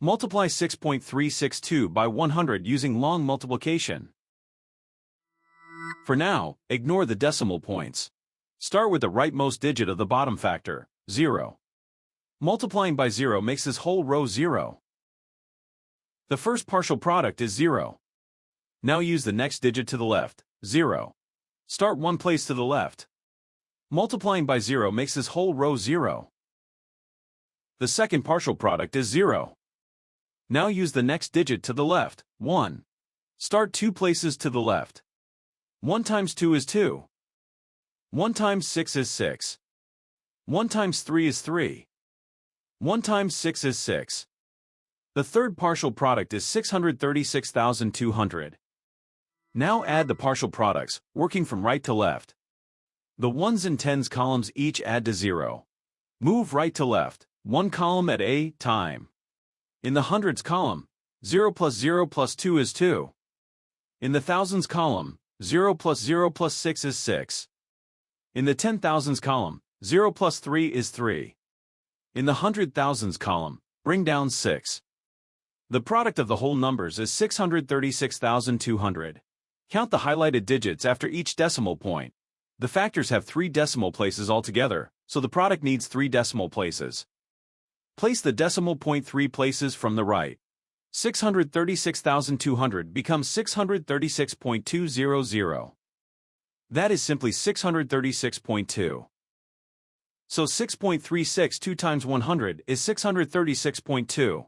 Multiply 6.362 by 100 using long multiplication. For now, ignore the decimal points. Start with the rightmost digit of the bottom factor, 0. Multiplying by 0 makes this whole row 0. The first partial product is 0. Now use the next digit to the left, 0. Start one place to the left. Multiplying by 0 makes this whole row 0. The second partial product is 0. Now use the next digit to the left, 1. Start two places to the left. 1 times 2 is 2. 1 times 6 is 6. 1 times 3 is 3. 1 times 6 is 6. The third partial product is 636,200. Now add the partial products, working from right to left. The ones and tens columns each add to 0. Move right to left, one column at a time. In the hundreds column, 0 plus 0 plus 2 is 2. In the thousands column, 0 plus 0 plus 6 is 6. In the 10,000s column, 0 plus 3 is 3. In the 100,000s column, bring down 6. The product of the whole numbers is 636,200. Count the highlighted digits after each decimal point. The factors have 3 decimal places altogether, so the product needs 3 decimal places. Place the decimal point 3 places from the right. 636,200 becomes 636.200. That is simply 636.2. So 6.362 times 100 is 636.2.